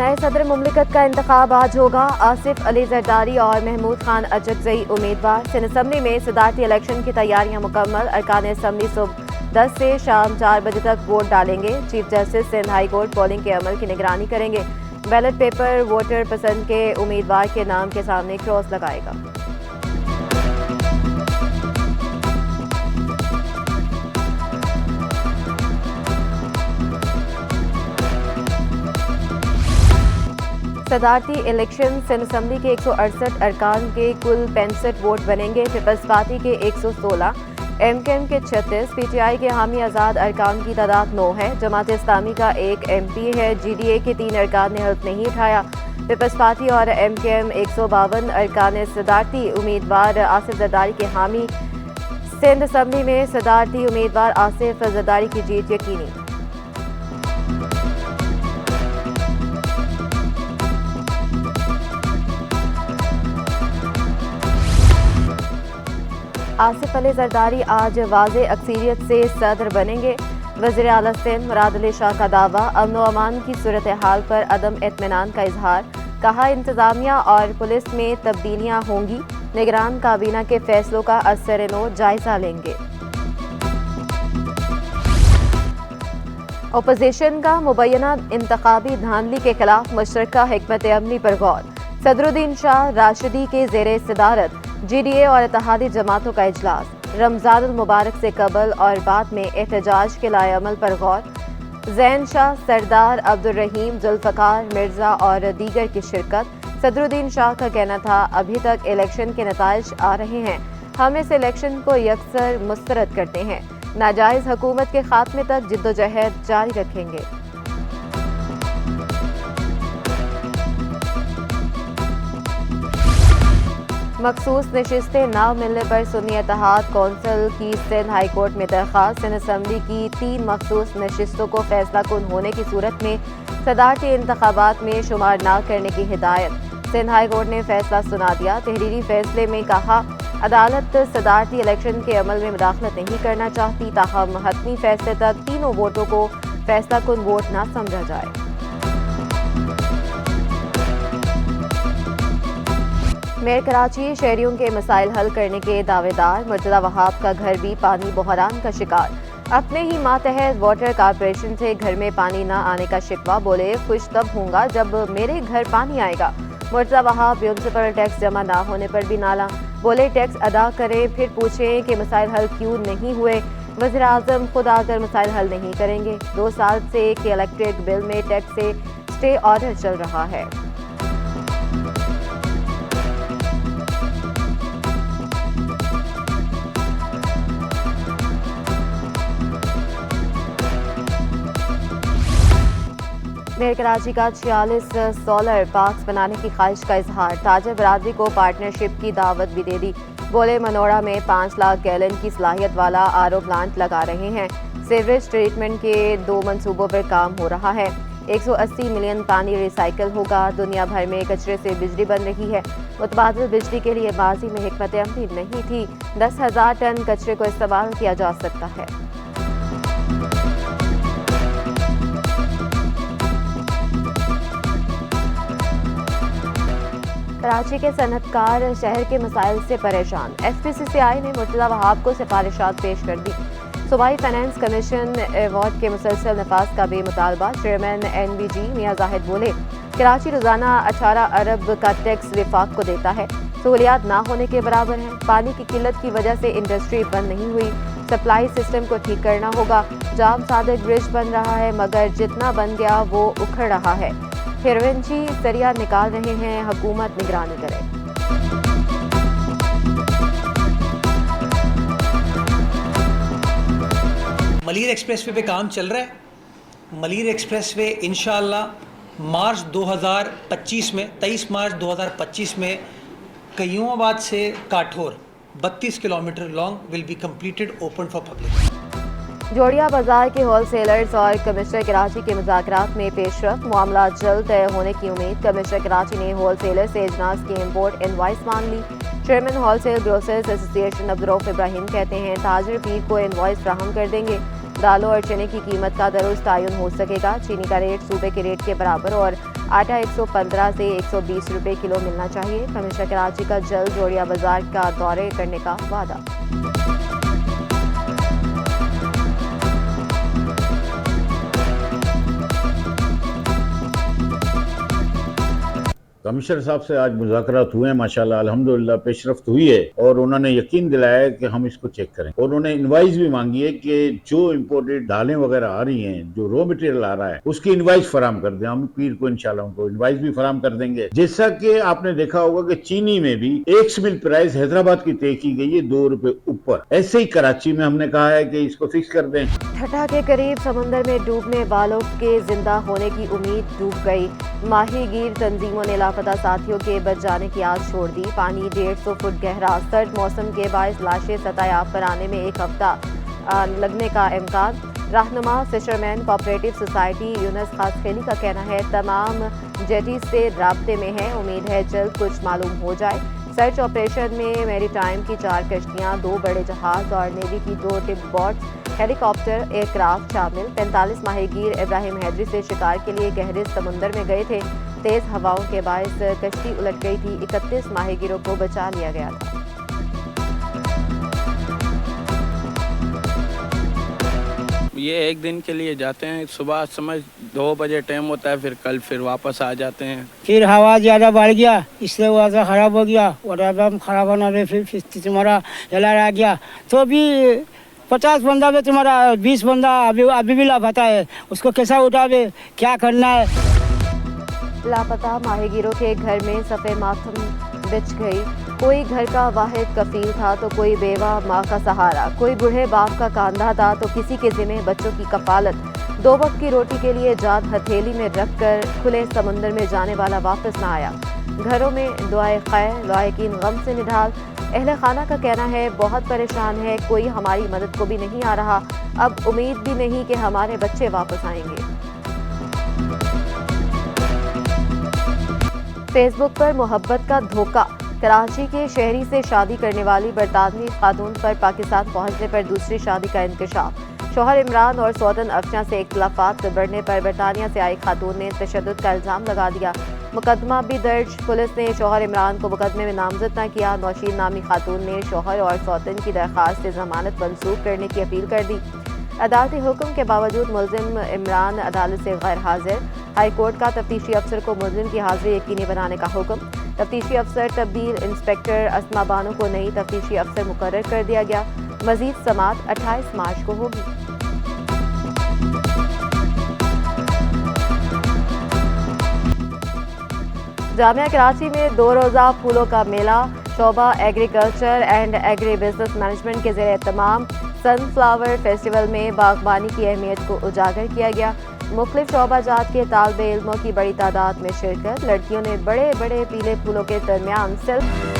नए सदर मुमलिकत का इंतखाब आज होगा। आसिफ अली जरदारी और महमूद खान अचकजई उम्मीदवार। सिंध असम्बली में सदारती इलेक्शन की तैयारियां मुकम्मल। अरकान असम्बली सुबह 10 से शाम 4 बजे तक वोट डालेंगे। Chief justice Sindh high court polling के अमल की निगरानी करेंगे। बैलेट पेपर वोटर पसंद के उम्मीदवार के नाम के सामने क्रॉस लगाएगा। सदारती इलेक्शन सिंध असम्बली के 168 अरकान के कुल 65 वोट बनेंगे। पीपल्स पार्टी के 116, एमकेएम के 36, पीटीआई के हामी आज़ाद अरकान की तादाद 9 है। जमात इस्लामी का 1 एमपी है। जीडीए के 3 अरकान ने हल्फ नहीं उठाया। पीपल्स पार्टी और एमकेएम 152 अरकान सदारती उम्मीदवार आसिफ जरदारी के हामी। सिंध असम्बली में सदारती उम्मीदवार आसिफ जरदारी की जीत यकीनी। आसिफ अली जरदारी आज वाज़े अक्सरियत से सदर बनेंगे। वज़ीर आला सिंध मुराद अली शाह का दावा। अमन व अमान की सूरत हाल पर अदम इत्मीनान का इजहार। कहा इंतजामिया और पुलिस में तब्दीलियां होंगी। निगरान काबीना के फैसलों का असर-ए-नो जायजा लेंगे। अपोजिशन का मुबैना इंतखाबी धांधली के खिलाफ मुश्तरका हिकमत अमली पर गौर। सदरुद्दीन शाह राशिदी के ज़ेरे सदारत जीडीए और इत्तेहादी जमातों का इजलास। रमजानुल मुबारक से कबल और बाद में एहतजाज के लाए अमल पर गौर। जैन शाह, सरदार अब्दुल रहीम, जुल्फ़कार मिर्जा और दीगर की शिरकत। सदरुद्दीन शाह का कहना था अभी तक इलेक्शन के नताइज आ रहे हैं, हम इस इलेक्शन को यकसर मुस्तरद करते हैं। नाजायज हुकूमत के खात्मे तक जिद्दोजहद जारी रखेंगे। मखसूस नशिस्तें ना मिलने पर सुन्नी इत्तेहाद कौंसिल की सिंध हाई कोर्ट में दरख्वास्त। सिंध असम्बली की 3 मखसूस नशिस्तों को फैसला कुन होने की सूरत में सदारती इंतखाबात में शुमार न करने की हिदायत। सिंध हाई कोर्ट ने फैसला सुना दिया। तहरीरी फैसले में कहा अदालत सदारती इलेक्शन के अमल में मुदाखलत नहीं करना चाहती, ताहम हतमी फैसले तक तीनों वोटों को फैसला कुन वोट न समझा जाए। मेयर कराची शहरियों के मसाइल हल करने के दावेदार। मुर्तज़ा वहाब का घर भी पानी बहरान का शिकार। अपने ही मातहत वाटर कॉरपोरेशन से घर में पानी न आने का शिकवा। बोले खुश तब होऊंगा जब मेरे घर पानी आएगा। मुर्तज़ा वहाब म्यूनसिपल टैक्स जमा ना होने पर भी नाला। बोले टैक्स अदा करें फिर पूछें कि मसाइल हल क्यों नहीं हुए। वज़ीर आज़म खुद आकर मसाइल हल नहीं करेंगे। 2 साल से कि इलेक्ट्रिक बिल में टैक्स से स्टे ऑर्डर चल रहा है। मेयर कराची का 46 सोलर पार्क्स बनाने की ख्वाहिश का इजहार। ताजर बरादरी को पार्टनरशिप की दावत भी दे दी। बोले मनोड़ा में 5 लाख गैलन की सलाहियत वाला आरओ प्लांट लगा रहे हैं। सीवरेज ट्रीटमेंट के 2 मंसूबों पर काम हो रहा है। 180 मिलियन पानी रिसाइकिल होगा। दुनिया भर में कचरे से बिजली बन रही है। मुतबादिल बिजली के लिए माजी में हिकमत अमली नहीं थी। 10,000 टन कचरे को इस्तेमाल किया जा सकता है। कराची के सनअतकार शहर के मसाइल से परेशान। एफपीसीसीआई ने मुर्तज़ा वहाब को सिफारिशात पेश कर दी। सूबाई फाइनेंस कमीशन अवार्ड के मुसलसल नफाज का भी मुतालबा। चेयरमैन एनबीजी मियां जाहिद बोले कराची रोजाना 18 अरब का टैक्स विफाक को देता है, सहूलियात ना होने के बराबर है। पानी की किल्लत की वजह से इंडस्ट्री बंद नहीं हुई। सप्लाई सिस्टम को ठीक करना होगा। जाम सादिक ब्रिज बन रहा है मगर जितना बन गया वो उखड़ रहा है। हिरवंची सरिया निकाल रहे हैं, हुकूमत निगरानी करे। मलीर एक्सप्रेसवे पे काम चल रहा है। मलीर एक्सप्रेसवे इंशाअल्लाह मार्च 2025 में 23 मार्च 2025 में कयूमाबाद से काठोर 32 kilometre long will be completed, open for public. जोड़िया बाजार के होलसेलर्स और कमिश्नर कराची के मुज़ाकरात में पेशरफ। मामला जल्द तय होने की उम्मीद। कमिश्नर कराची ने होलसेलर से अजनास की इम्पोर्ट इनवाइस मांग ली। Chairman wholesale grocers association Abdurrauf Ibrahim कहते हैं ताजिर पीर को इनवाइस फ्राहम कर देंगे। दालों और चने की कीमत का दरोज तयन हो सकेगा। चीनी का रेट सूबे के रेट के बराबर और आटा 115 से 120 रुपए किलो मिलना चाहिए। कमिश्नर कराची का जल्द जोड़िया बाजार का दौरे करने का वादा। कमिश्नर साहब से आज मुज़ाकरात हुए हैं, माशाल्लाह अल्हम्दुलिल्लाह पेशरफ्त हुई है और उन्होंने यकीन दिलाया है कि हम इसको चेक करें और उन्होंने इनवाइस भी मांगी है कि जो इम्पोर्टेड दालें वगैरह आ रही हैं, जो रॉ मटेरियल आ रहा है, उसकी इनवाइस फराम कर दें। हम पीर को इंशाल्लाह उनको इनवाइस भी फराम कर देंगे। जैसा कि आपने देखा होगा कि चीनी में भी एक मिल प्राइस हैदराबाद की तय की गई है 2 रुपए ऊपर, ऐसे ही कराची में हमने कहा है कि इसको फिक्स कर दें। ठठा के करीब समुंदर में डूबने वालों के जिंदा होने की उम्मीद डूब गई। माहीगीर तंजीमों ने लापता साथियों के बच जाने की आस छोड़ दी। पानी 150 फुट गहरा। सर्द मौसम के बायस लाशें सतायाब पर आने में एक हफ्ता लगने का इम्कान। रहनुमा फिशरमैन कोऑपरेटिव सोसाइटी यूनस खासखेली का कहना है तमाम जेटीज से राब्ते में है, उम्मीद है जल्द कुछ मालूम हो जाए। सर्च ऑपरेशन में मैरीटाइम की 4 कश्तियां, 2 बड़े जहाज और नेवी की 2 टिप बोट्स, हेलीकॉप्टर, एयरक्राफ्ट शामिल। 45 माहीगीर इब्राहिम हैदरी से शिकार के लिए गहरे समुंदर में गए थे। तेज हवाओं के बायस कश्ती उलट गई थी। 31 माहीगीरों को बचा लिया गया था। ये एक दिन के लिए जाते हैं, सुबह समझ 2 बजे टाइम होता है, फिर कल फिर वापस आ जाते हैं। फिर हवा ज़्यादा बढ़ गया, इसलिए वादा ख़राब हो गया और अब ख़राब होना रहे, फिर तुम्हारा हेला रह गया। तो भी 50 बंदा में तुम्हारा 20 बंदा अभी भी लापता है, उसको कैसा उठावे, क्या करना है। लापता माहीगीरों के घर में सफ़े मातम बिछ गई। कोई घर का वाहिद कफील था तो कोई बेवा माँ का सहारा, कोई बूढ़े बाप का कांधा था तो किसी के ज़िम्मे बच्चों की कफालत। 2 वक्त की रोटी के लिए जान हथेली में रखकर खुले समुंदर में जाने वाला वापस ना आया। घरों में दुआए खैर, लायकीन गम से निढाल। अहले खाना का कहना है बहुत परेशान है, कोई हमारी मदद को भी नहीं आ रहा। अब उम्मीद भी नहीं कि हमारे बच्चे वापस आएंगे। फेसबुक पर मोहब्बत का धोखा। कराची के शहरी से शादी करने वाली बरतानवी खातून पर पाकिस्तान पहुंचने पर दूसरी शादी का इंकशाफ। शौहर इमरान और सौतन अफजा से इख्तिलाफात बढ़ने पर बरतानिया से आई खातून ने तशद्दुद का इल्ज़ाम लगा दिया। मुकदमा भी दर्ज। पुलिस ने शौहर इमरान को मुकदमे में नामजद न किया। नौशीन नामी खातून ने शौहर और सौतन की दरख्वास्त से जमानत मंसूख करने की अपील कर दी। अदालती हुक्म के बावजूद मुलजिम इमरान अदालत से गैर हाजिर। हाई कोर्ट का तफ्तीशी अफसर को मुलजिम की हाजिरी यकीनी बनाने का हुक्म। तफ्तीशी अफसर तब्दील। इंस्पेक्टर अस्मा बानो को नई तफ्तीशी अफसर मुकर्रर कर दिया गया। मजीद समाअत 28 मार्च को होगी। जामिया कराची में 2 रोज़ा फूलों का मेला। शोबा agriculture and agribusiness management के ज़ेर एहतमाम सनफ्लावर फेस्टिवल में बागबानी की अहमियत को उजागर किया गया। मुख्तलिफ शोबा जात के तालिबे इल्मों की बड़ी तादाद में शिरकत। लड़कियों ने बड़े बड़े पीले फूलों के दरमियान सिल्क